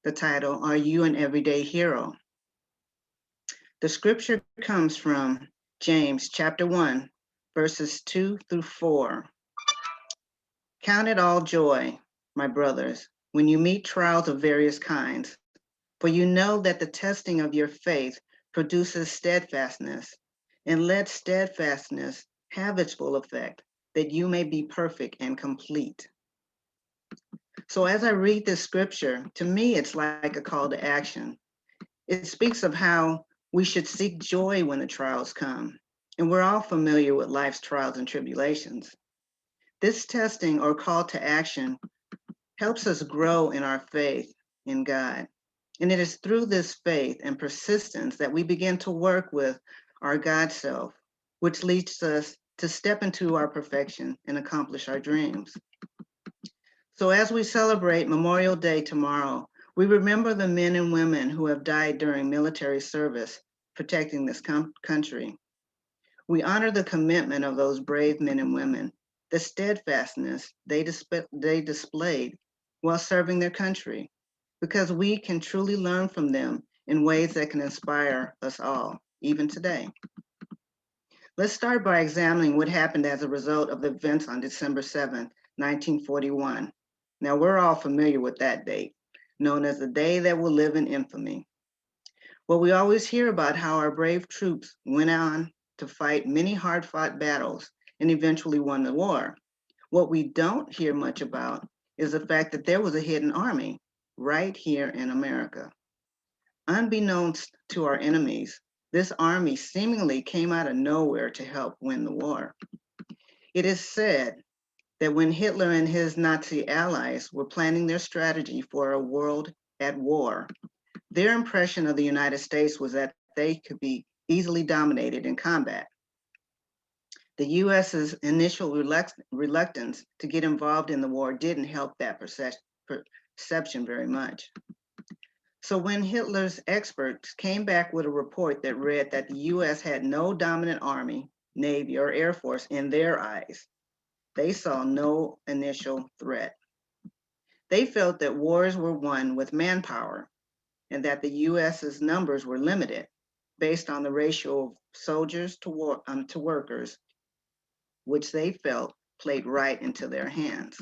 the title, Are You an Everyday Hero? The scripture comes from James chapter 1, verses 2 through 4. Count it all joy, my brothers, when you meet trials of various kinds, for you know that the testing of your faith produces steadfastness, and let steadfastness have its full effect, that you may be perfect and complete. So as I read this scripture, to me, it's like a call to action. It speaks of how we should seek joy when the trials come. And we're all familiar with life's trials and tribulations. This testing or call to action helps us grow in our faith in God. And it is through this faith and persistence that we begin to work with our God self, which leads us to step into our perfection and accomplish our dreams. So as we celebrate Memorial Day tomorrow, we remember the men and women who have died during military service protecting this country. We honor the commitment of those brave men and women, the steadfastness they displayed while serving their country, because we can truly learn from them in ways that can inspire us all, even today. Let's start by examining what happened as a result of the events on December 7th, 1941. Now, we're all familiar with that date, known as the day that will live in infamy. Well, we always hear about how our brave troops went on to fight many hard-fought battles and eventually won the war. What we don't hear much about is the fact that there was a hidden army right here in America. Unbeknownst to our enemies, this army seemingly came out of nowhere to help win the war. It is said that when Hitler and his Nazi allies were planning their strategy for a world at war, their impression of the United States was that they could be easily dominated in combat. The US's initial reluctance to get involved in the war didn't help that perception very much. So when Hitler's experts came back with a report that read that the US had no dominant army, navy, or air force in their eyes, they saw no initial threat. They felt that wars were won with manpower and that the US's numbers were limited based on the ratio of soldiers to workers, which they felt played right into their hands.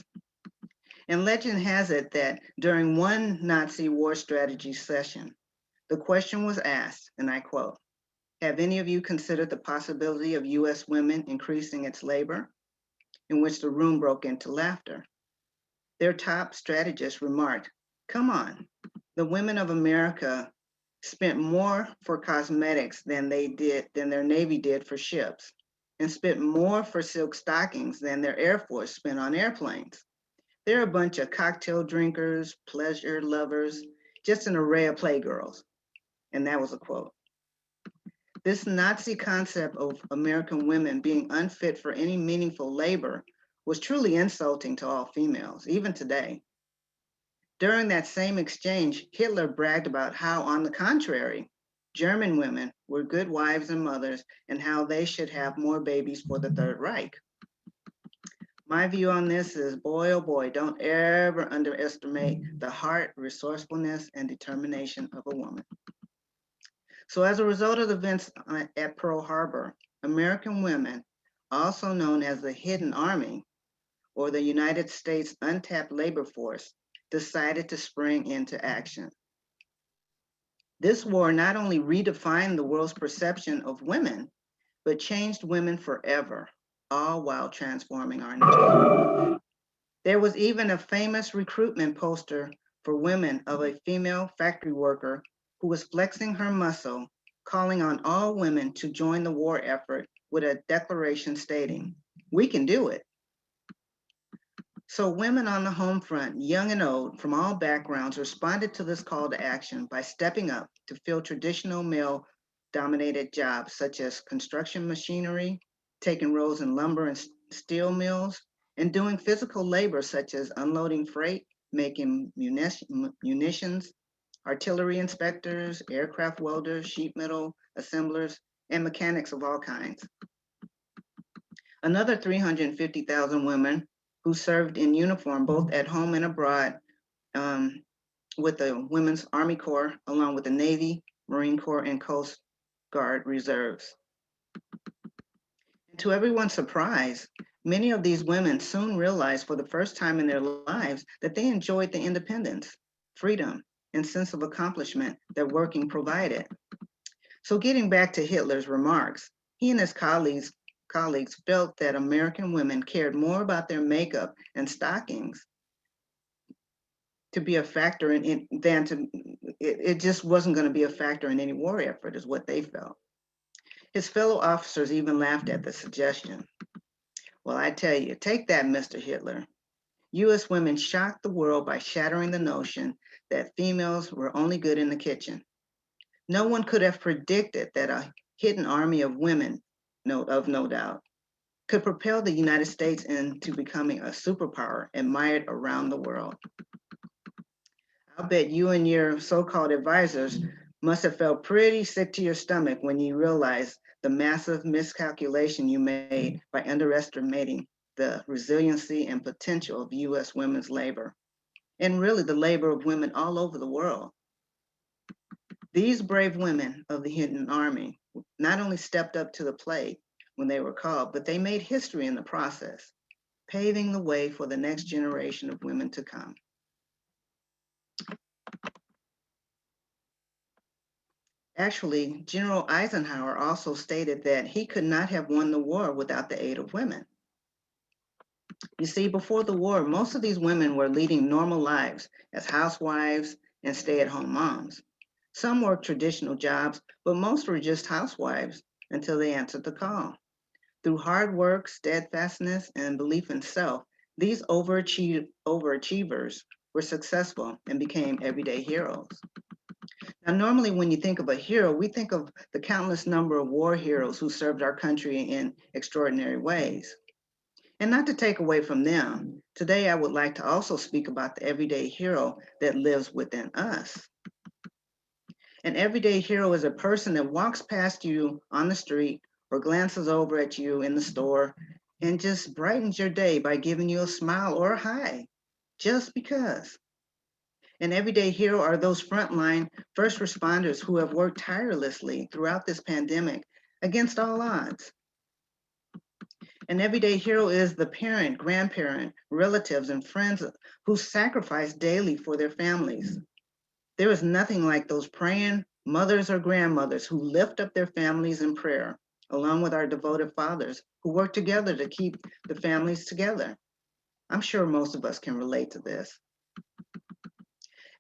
And legend has it that during one Nazi war strategy session, the question was asked, and I quote, "Have any of you considered the possibility of US women increasing its labor?" In which the room broke into laughter. Their top strategist remarked, "Come on, the women of America spent more for cosmetics than their Navy did for ships, and spent more for silk stockings than their Air Force spent on airplanes. They're a bunch of cocktail drinkers, pleasure lovers, just an array of playgirls." And that was a quote. This Nazi concept of American women being unfit for any meaningful labor was truly insulting to all females, even today. During that same exchange, Hitler bragged about how, on the contrary, German women were good wives and mothers and how they should have more babies for the Third Reich. My view on this is, boy, oh boy, don't ever underestimate the heart, resourcefulness, and determination of a woman. So as a result of the events at Pearl Harbor, American women, also known as the Hidden Army, or the United States Untapped Labor Force, decided to spring into action. This war not only redefined the world's perception of women, but changed women forever, all while transforming our nation. There was even a famous recruitment poster for women of a female factory worker who was flexing her muscle, calling on all women to join the war effort with a declaration stating, "We can do it." So women on the home front, young and old, from all backgrounds, responded to this call to action by stepping up to fill traditional male-dominated jobs such as construction machinery, taking roles in lumber and steel mills, and doing physical labor such as unloading freight, making munitions, artillery inspectors, aircraft welders, sheet metal assemblers, and mechanics of all kinds. Another 350,000 women who served in uniform both at home and abroad with the Women's Army Corps, along with the Navy, Marine Corps, and Coast Guard reserves. And to everyone's surprise, many of these women soon realized for the first time in their lives that they enjoyed the independence, freedom, and sense of accomplishment that working provided. So getting back to Hitler's remarks, he and his colleagues felt that American women cared more about their makeup and stockings to be a factor in than to it just wasn't going to be a factor in any war effort, is what they felt. His fellow officers even laughed at the suggestion. Well, I tell you, take that, Mr. Hitler. US women shocked the world by shattering the notion that females were only good in the kitchen. No one could have predicted that a hidden army of women, no doubt, could propel the United States into becoming a superpower admired around the world. I'll bet you and your so-called advisors must have felt pretty sick to your stomach when you realized the massive miscalculation you made by underestimating the resiliency and potential of US women's labor, and really the labor of women all over the world. These brave women of the Hidden Army not only stepped up to the plate when they were called, but they made history in the process, paving the way for the next generation of women to come. Actually, General Eisenhower also stated that he could not have won the war without the aid of women. You see, before the war, most of these women were leading normal lives as housewives and stay-at-home moms. Some worked traditional jobs, but most were just housewives until they answered the call. Through hard work, steadfastness, and belief in self, these overachievers were successful and became everyday heroes. Now, normally when you think of a hero, we think of the countless number of war heroes who served our country in extraordinary ways. And not to take away from them, today I would like to also speak about the everyday hero that lives within us. An everyday hero is a person that walks past you on the street or glances over at you in the store and just brightens your day by giving you a smile or a hi, just because. An everyday hero are those frontline first responders who have worked tirelessly throughout this pandemic against all odds. An everyday hero is the parent, grandparent, relatives, and friends who sacrifice daily for their families. There is nothing like those praying mothers or grandmothers who lift up their families in prayer, along with our devoted fathers who work together to keep the families together. I'm sure most of us can relate to this.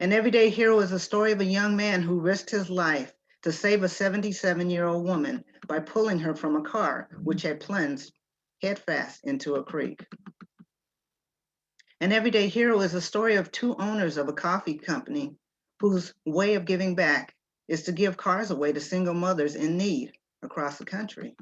An everyday hero is a story of a young man who risked his life to save a 77-year-old woman by pulling her from a car which had plunged headfast into a creek. An everyday hero is a story of two owners of a coffee company whose way of giving back is to give cars away to single mothers in need across the country.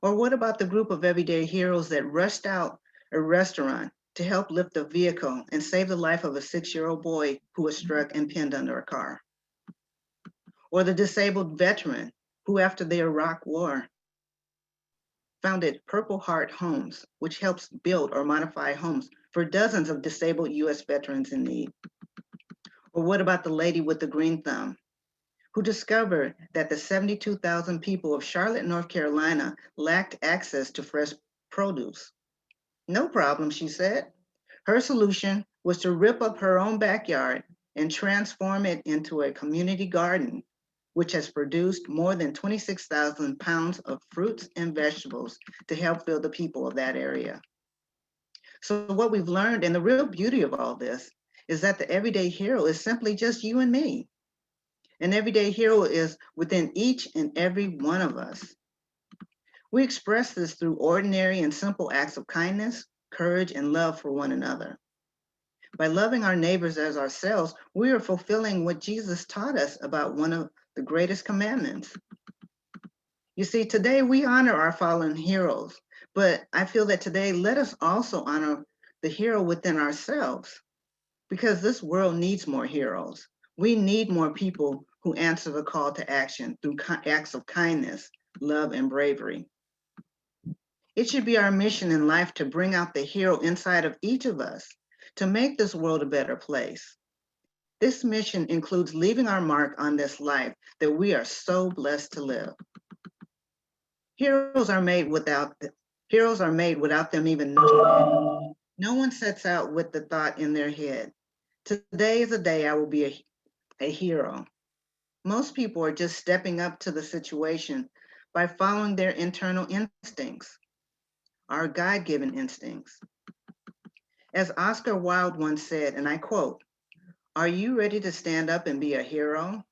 Or what about the group of everyday heroes that rushed out a restaurant to help lift a vehicle and save the life of a 6-year-old boy who was struck and pinned under a car? Or the disabled veteran who, after the Iraq War, founded Purple Heart Homes, which helps build or modify homes for dozens of disabled US veterans in need? Or what about the lady with the green thumb who discovered that the 72,000 people of Charlotte, North Carolina lacked access to fresh produce? No problem, she said. Her solution was to rip up her own backyard and transform it into a community garden, which has produced more than 26,000 pounds of fruits and vegetables to help fill the people of that area. So what we've learned, and the real beauty of all this, is that the everyday hero is simply just you and me. An everyday hero is within each and every one of us. We express this through ordinary and simple acts of kindness, courage, and love for one another. By loving our neighbors as ourselves, we are fulfilling what Jesus taught us about one of the greatest commandments. You see, today we honor our fallen heroes, but I feel that today let us also honor the hero within ourselves, because this world needs more heroes. We need more people who answer the call to action through acts of kindness, love, and bravery. It should be our mission in life to bring out the hero inside of each of us, to make this world a better place. This mission includes leaving our mark on this life that we are so blessed to live. Heroes are made without them even knowing it. No one sets out with the thought in their head, today is a day I will be a hero. Most people are just stepping up to the situation by following their internal instincts, our God-given instincts. As Oscar Wilde once said, and I quote, "Are you ready to stand up and be a hero?"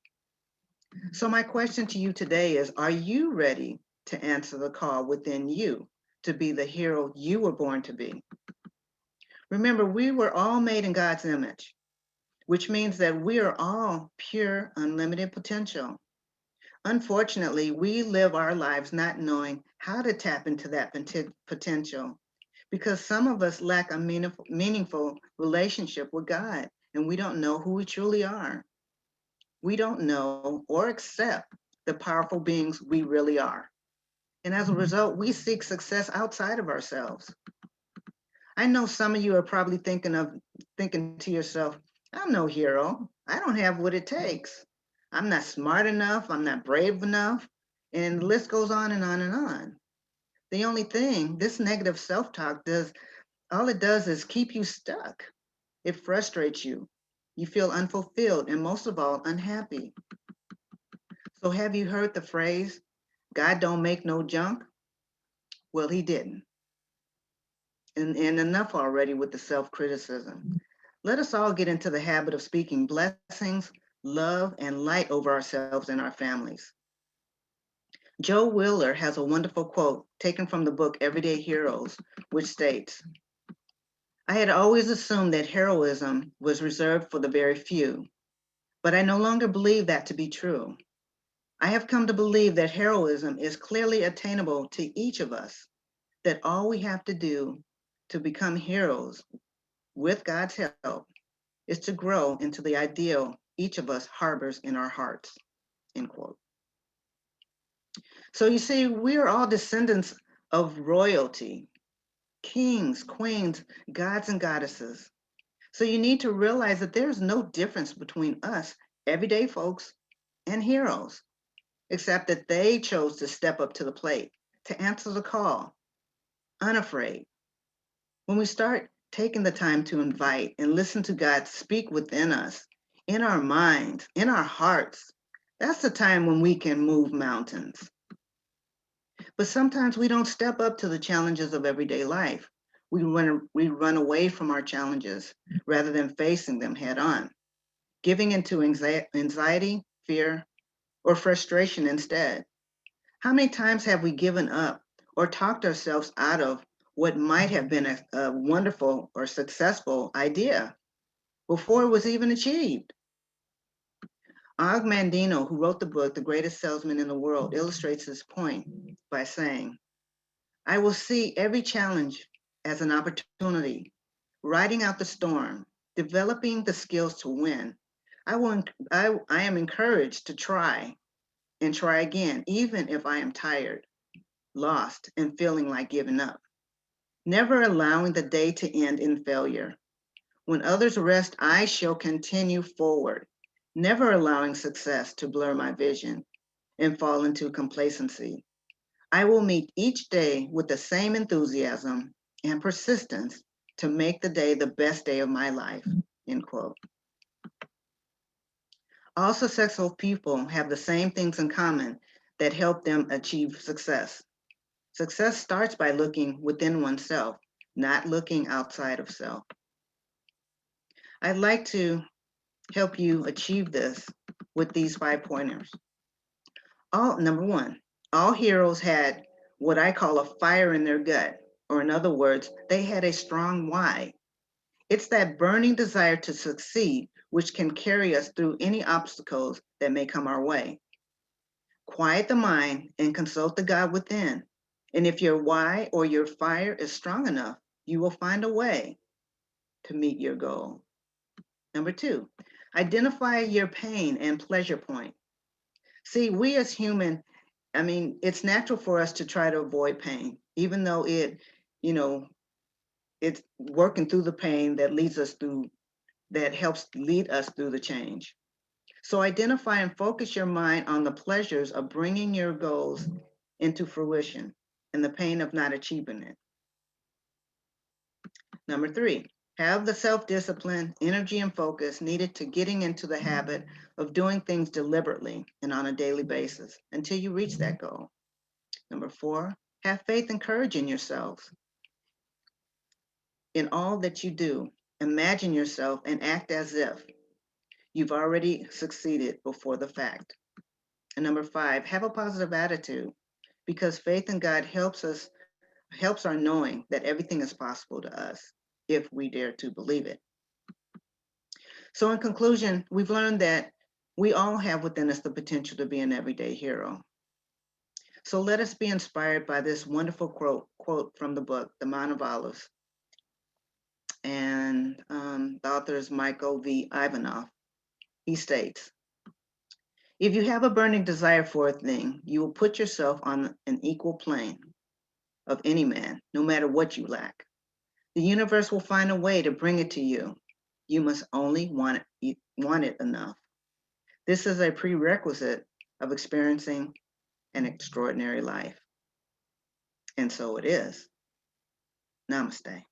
So my question to you today is, are you ready to answer the call within you to be the hero you were born to be? Remember, we were all made in God's image, which means that we are all pure, unlimited potential. Unfortunately, we live our lives not knowing how to tap into that potential because some of us lack a meaningful relationship with God and we don't know who we truly are. We don't know or accept the powerful beings we really are. And as a result, we seek success outside of ourselves. I know some of you are probably thinking to yourself, I'm no hero. I don't have what it takes. I'm not smart enough. I'm not brave enough. And the list goes on and on and on. The only thing this negative self-talk does, all it does is keep you stuck. It frustrates you. You feel unfulfilled and most of all, unhappy. So have you heard the phrase, God don't make no junk? Well, he didn't. And enough already with the self-criticism. Let us all get into the habit of speaking blessings, love, and light over ourselves and our families. Joe Wheeler has a wonderful quote taken from the book Everyday Heroes, which states, I had always assumed that heroism was reserved for the very few, but I no longer believe that to be true. I have come to believe that heroism is clearly attainable to each of us, that all we have to do to become heroes with God's help is to grow into the ideal each of us harbors in our hearts, end quote. So you see, we are all descendants of royalty, kings, queens, gods and goddesses. So you need to realize that there's no difference between us, everyday folks, and heroes, except that they chose to step up to the plate, to answer the call, unafraid. When we start taking the time to invite and listen to God speak within us, in our minds, in our hearts, that's the time when we can move mountains. But sometimes we don't step up to the challenges of everyday life. We run away from our challenges rather than facing them head on, giving into anxiety, fear, or frustration instead. How many times have we given up or talked ourselves out of what might have been a wonderful or successful idea before it was even achieved? Og Mandino, who wrote the book, The Greatest Salesman in the World, illustrates this point by saying, I will see every challenge as an opportunity, riding out the storm, developing the skills to win. I am encouraged to try and try again, even if I am tired, lost, and feeling like giving up. Never allowing the day to end in failure. When others rest, I shall continue forward, never allowing success to blur my vision and fall into complacency. I will meet each day with the same enthusiasm and persistence to make the day the best day of my life, end quote. All successful people have the same things in common that help them achieve success. Success starts by looking within oneself, not looking outside of self. I'd like to help you achieve this with these 5 pointers. Number one, all heroes had what I call a fire in their gut, or in other words, they had a strong why. It's that burning desire to succeed, which can carry us through any obstacles that may come our way. Quiet the mind and consult the God within. And if your why or your fire is strong enough, you will find a way to meet your goal. Number two, identify your pain and pleasure point. See, we as human, it's natural for us to try to avoid pain, even though you know, it's working through the pain that leads us through that helps lead us through the change. So identify and focus your mind on the pleasures of bringing your goals into fruition and the pain of not achieving it. Number 3, have the self-discipline, energy, and focus needed to getting into the habit of doing things deliberately and on a daily basis until you reach that goal. Number 4, have faith and courage in yourselves. In all that you do, imagine yourself and act as if you've already succeeded before the fact. And number 5, have a positive attitude because faith in God helps our knowing that everything is possible to us if we dare to believe it. So in conclusion, we've learned that we all have within us the potential to be an everyday hero. So let us be inspired by this wonderful quote from the book, The Mount of Olives. And the author is Michael V. Ivanov. He states, if you have a burning desire for a thing, you will put yourself on an equal plane of any man, no matter what you lack. The universe will find a way to bring it to you. You must only want it enough. This is a prerequisite of experiencing an extraordinary life. And so it is. Namaste.